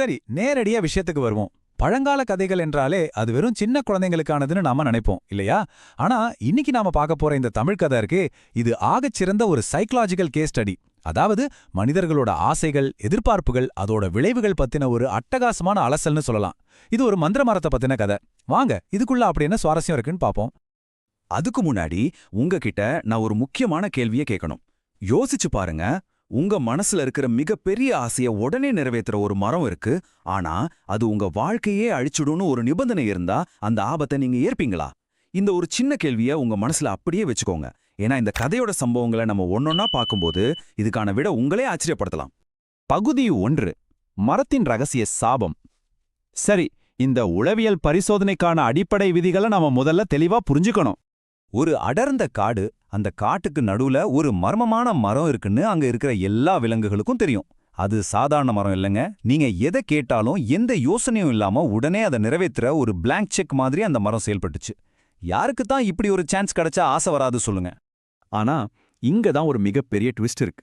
சரி, நேரடியா விஷயத்துக்கு வருவோம். பழங்கால கதைகள் என்றாலே அது வெறும் சின்ன குழந்தைங்களுக்கானதுன்னு நாம நினைப்போம் இல்லையா? ஆனா இன்னைக்கு நாம பார்க்க போற இந்த தமிழ் கதை இருக்கே, இது ஆகச்சிறந்த ஒரு சைக்கலாஜிக்கல் கேஸ் ஸ்டடி. அதாவது மனிதர்களோட ஆசைகள், எதிர்பார்ப்புகள், அதோட விளைவுகள் பத்தின ஒரு அட்டகாசமான அலசல்னு சொல்லலாம். இது ஒரு மந்திர மரத்தை பத்தின கதை. வாங்க இதுக்குள்ள அப்படி என்ன சுவாரஸ்யம் இருக்குன்னு பாப்போம். அதுக்கு முன்னாடி உங்ககிட்ட நான் ஒரு முக்கியமான கேள்வியை கேட்கணும். யோசிச்சு பாருங்க, உங்க மனசுல இருக்கிற மிகப்பெரிய ஆசைய உடனே நிறைவேற்றுற ஒரு மரம் இருக்கு. ஆனா அது உங்க வாழ்க்கையே அழிச்சுடும்னு ஒரு நிபந்தனை இருந்தா அந்த ஆபத்தை நீங்க ஏற்பீங்களா? இந்த ஒரு சின்ன கேள்விய உங்க மனசுல அப்படியே வச்சுக்கோங்க. ஏன்னா இந்த கதையோட சம்பவங்களை நம்ம ஒன்னொன்னா பார்க்கும்போது இதுக்கான விட உங்களே ஆச்சரியப்படுத்தலாம். பகுதி 1. மரத்தின் ரகசிய சாபம். சரி, இந்த உளவியல் பரிசோதனைக்கான அடிப்படை விதிகளை நாம முதல்ல தெளிவா புரிஞ்சுக்கணும். ஒரு அடர்ந்த காடு, அந்த காட்டுக்கு நடுவுல ஒரு மர்மமான மரம் இருக்குன்னு அங்க இருக்கிற எல்லா விலங்குகளுக்கும் தெரியும். அது சாதாரண மரம் இல்லைங்க. நீங்க எதை கேட்டாலும் எந்த யோசனையும் இல்லாம உடனே அதை நிறைவேற்றுற ஒரு பிளாங்க் செக் மாதிரி அந்த மரம் செயல்பட்டுச்சு. யாருக்கு தான் இப்படி ஒரு சான்ஸ் கிடைச்சா ஆசை வராது சொல்லுங்க? ஆனா இங்க தான் ஒரு மிகப்பெரிய ட்விஸ்ட் இருக்கு.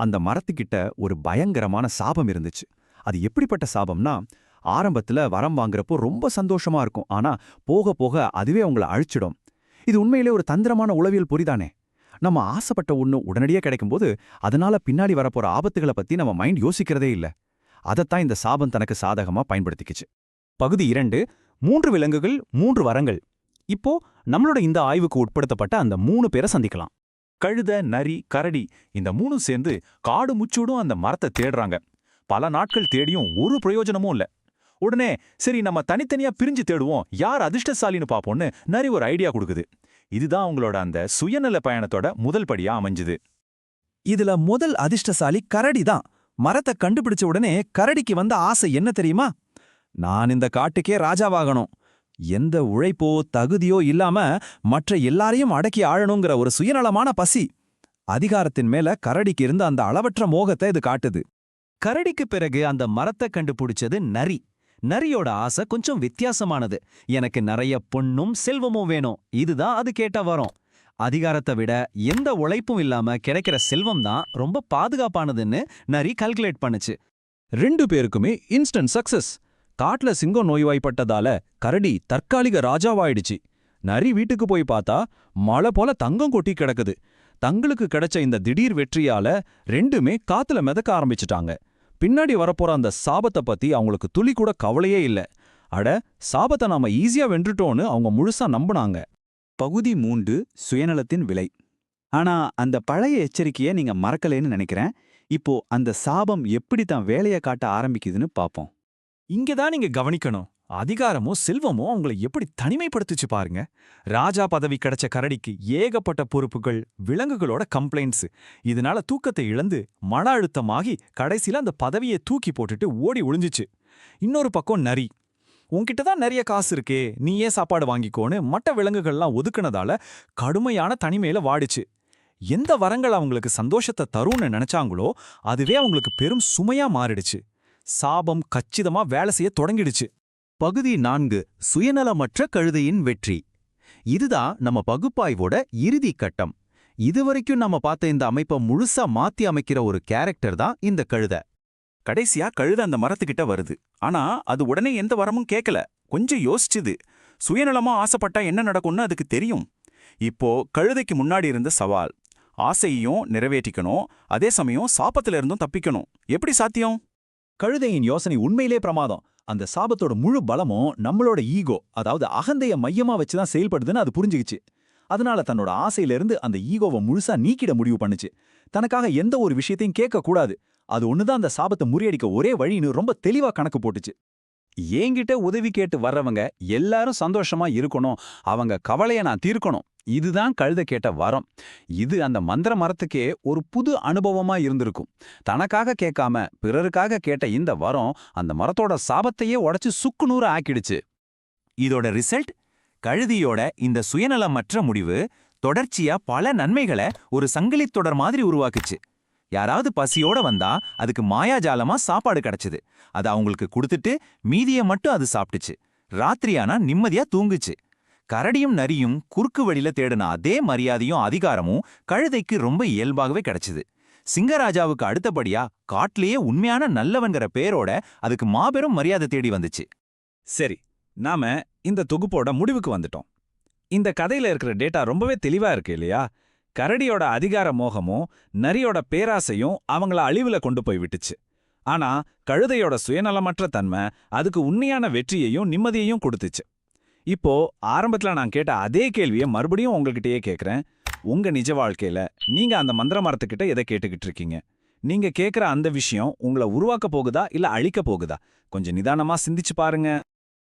அந்த மரத்துக்கிட்ட ஒரு பயங்கரமான சாபம் இருந்துச்சு. அது எப்படிப்பட்ட சாபம்னா, ஆரம்பத்துல வரம் வாங்குறப்போ ரொம்ப சந்தோஷமா இருக்கும். ஆனா போக போக அதுவே உங்களை அழிச்சிடும். இது உண்மையிலே ஒரு தந்திரமான உளவியல் பொறிதானே. நம்ம ஆசைப்பட்ட ஒண்ணு உடனடியே கிடைக்கும்போது அதனால பின்னாடி வரப்போற ஆபத்துகளை பத்தி நம்ம மைண்ட் யோசிக்கிறதே இல்ல. அதைத்தான் இந்த சாபம் தனக்கு சாதகமா பயன்படுத்திக்கிச்சு. பகுதி 2. 3 விலங்குகள் 3 வரங்கள். இப்போ நம்மளோட இந்த ஆய்வுக்கு உட்படுத்தப்பட்ட அந்த 3 பேரை சந்திக்கலாம். கழுத, நரி, கரடி, இந்த 3 சேர்ந்து காடு முச்சூடும் அந்த மரத்தை தேடுறாங்க. பல நாட்கள் தேடியும் ஒரு பிரயோஜனமும் இல்ல. உடனே சரி, நம்ம தனித்தனியா பிரிஞ்சு தேடுவோம், யார் அதிர்ஷ்டசாலின்னு பாப்போம்னு நரி ஒரு ஐடியா கொடுக்குது. இதுதான் அவங்களோட அந்த சுயநல பயணத்தோட முதல் படியா அமைஞ்சுது. இதுல முதல் அதிர்ஷ்டசாலி கரடி தான். மரத்தை கண்டுபிடிச்ச உடனே கரடிக்கு வந்த ஆசை என்ன தெரியுமா? நான் இந்த காட்டுக்கே ராஜாவாகணும். எந்த உழைப்போ தகுதியோ இல்லாம மற்ற எல்லாரையும் அடக்கி ஆழணுங்கிற ஒரு சுயநலமான பசி. அதிகாரத்தின் மேல கரடிக்கு இருந்த அந்த அளவற்ற மோகத்தை இது காட்டுது. கரடிக்கு பிறகு அந்த மரத்தை கண்டுபிடிச்சது நரி. நரியோட ஆசை கொஞ்சம் வித்தியாசமானது. எனக்கு நிறைய பொண்ணும் செல்வமும் வேணும், இதுதான் அது கேட்ட வரம். அதிகாரத்தை விட எந்த உழைப்பும் இல்லாம கிடைக்கிற செல்வம் தான் ரொம்ப பாதுகாப்பானதுன்னு நரி கால்குலேட் பண்ணுச்சு. 2 பேருக்குமே இன்ஸ்டன்ட் சக்சஸ். காட்டுல சிங்கம் நோய்வாய்ப்பட்டதால கரடி தற்காலிக ராஜாவாயிடுச்சு. நரி வீட்டுக்கு போய் பார்த்தா மழை போல தங்கம் கொட்டி கிடக்குது. தங்களுக்கு கிடைச்ச இந்த திடீர் வெற்றியால 2மே காத்துல மிதக்க ஆரம்பிச்சுட்டாங்க. பின்னாடி வரப்போற அந்த சாபத்தை பத்தி அவங்களுக்கு துளி கூட கவலையே இல்ல. அட, சாபத்தை நாம ஈஸியா வென்றுட்டோன்னு அவங்க முழுசா நம்புனாங்க. பகுதி 3. சுயநலத்தின் விலை. ஆனா அந்த பழைய எச்சரிக்கையை நீங்க மறக்கலைன்னு நினைக்கிறேன். இப்போ அந்த சாபம் எப்படி தான் வேலையை காட்ட ஆரம்பிக்குதுன்னு பாப்போம். இங்கதான் நீங்க கவனிக்கணும். அதிகாரமோ செல்வமோ அவங்களை எப்படி தனிமைப்படுத்துச்சு பாருங்க. ராஜா பதவி கிடைச்ச கரடிக்கு ஏகப்பட்ட பொறுப்புகள், விலங்குகளோட கம்ப்ளைண்ட்ஸ். இதனால தூக்கத்தை இழந்து மன அழுத்தமாகி கடைசியில அந்த பதவியை தூக்கி போட்டுட்டு ஓடி ஒளிஞ்சிச்சு. இன்னொரு பக்கம் நரி, உன்கிட்ட தான் நிறைய காசு இருக்கே, நீ ஏன் சாப்பாடு வாங்கிக்கோன்னு மற்ற விலங்குகள்லாம் ஒதுக்குனதால கடுமையான தனிமையில வாடிச்சு. எந்த வரங்கள் அவங்களுக்கு சந்தோஷத்தை தரும்னு நினைச்சாங்களோ அதுவே அவங்களுக்கு பெரும் சுமையா மாறிடுச்சு. சாபம் கச்சிதமா வேலை செய்ய தொடங்கிடுச்சு. பகுதி 4. சுயநலமற்ற கழுதையின் வெற்றி. இதுதான் நம்ம பகுப்பாய்வோட இறுதி கட்டம். இதுவரைக்கும் நம்ம பார்த்த இந்த அமைப்பை முழுசா மாத்தி அமைக்கிற ஒரு கேரக்டர் தான் இந்த கழுதை. கடைசியா கழுத அந்த மரத்துக்கிட்ட வருது. ஆனா அது உடனே எந்த வரமும் கேட்கல. கொஞ்சம் யோசிச்சுது. சுயநலமா ஆசைப்பட்டா என்ன நடக்கும்னு அதுக்கு தெரியும். இப்போ கழுதைக்கு முன்னாடி இருந்த சவால், ஆசையையும் நிறைவேற்றிக்கணும், அதே சமயம் சாபத்துல இருந்தும் தப்பிக்கணும். எப்படி சாத்தியம்? கழுதையின் யோசனை உண்மையிலே பிரமாதம். அந்த சாபத்தோட முழு பலமும் நம்மளோட ஈகோ, அதாவது அகந்தைய மையமா வச்சுதான் செயல்படுதுன்னு அது புரிஞ்சுக்கிச்சு. அதனால தன்னோட ஆசையிலிருந்து அந்த ஈகோவை முழுசா நீக்கிட முடிவு பண்ணுச்சு. தனக்காக எந்த ஒரு விஷயத்தையும் கேட்க கூடாது. அது ஒண்ணுதான் அந்த சாபத்தை முறியடிக்க ஒரே வழின்னு ரொம்ப தெளிவா கணக்கு போட்டுச்சு. என்கிட்ட உதவி கேட்டு வர்றவங்க எல்லாரும் சந்தோஷமா இருக்கணும், அவங்க கவலைய நான் தீர்க்கணும். இதுதான் கழுத கேட்ட வரம். இது அந்த மந்திர மரத்துக்கே ஒரு புது அனுபவமா இருந்திருக்கும். தனக்காக கேட்காம பிறருக்காக கேட்ட இந்த வரம் அந்த மரத்தோட சாபத்தையே உடைச்சு சுக்குநூறு ஆக்கிடுச்சு. இதோட ரிசல்ட், கழுதியோட இந்த சுயநலமற்ற முடிவு தொடர்ச்சியா பல நன்மைகளை ஒரு சங்கிலித் தொடர் மாதிரி உருவாக்குச்சு. யாராவது பசியோட வந்தா அதுக்கு மாயாஜாலமா சாப்பாடு கிடைச்சது. அது அவங்களுக்கு கொடுத்துட்டு மீதியை மட்டும் அது சாப்பிட்டுச்சு. ராத்திரியானா நிம்மதியா தூங்குச்சு. கரடியும் நரியும் குறுக்கு வழியில தேடின அதே மரியாதையும் அதிகாரமும் கழுதைக்கு ரொம்ப இயல்பாகவே கிடைச்சது. சிங்கராஜாவுக்கு அடுத்தபடியா காட்டிலேயே உண்மையான நல்லவன்கிற பேரோட அதுக்கு மாபெரும் மரியாதை தேடி வந்துச்சு. சரி, நாம இந்த தொகுப்போட முடிவுக்கு வந்துட்டோம். இந்த கதையில இருக்கிற டேட்டா ரொம்பவே தெளிவா இருக்கு இல்லையா? கரடியோட அதிகார மோகமும் நரியோட பேராசையும் அவங்கள அழிவுல கொண்டு போய் விட்டுச்சு. ஆனா கழுதையோட சுயநலமற்ற தன்மை அதுக்கு உண்மையான வெற்றியையும் நிம்மதியையும் கொடுத்துச்சு. இப்போ ஆரம்பத்துல நான் கேட்ட அதே கேள்வியை மறுபடியும் உங்ககிட்டயே கேட்கறேன். உங்க நிஜ வாழ்க்கையில நீங்க அந்த மந்திர மரத்துக்கிட்ட எதை கேட்டுக்கிட்டு இருக்கீங்க? நீங்க கேட்குற அந்த விஷயம் உங்களை உருவாக்க போகுதா இல்ல அழிக்க போகுதா? கொஞ்சம் நிதானமா சிந்திச்சு பாருங்க.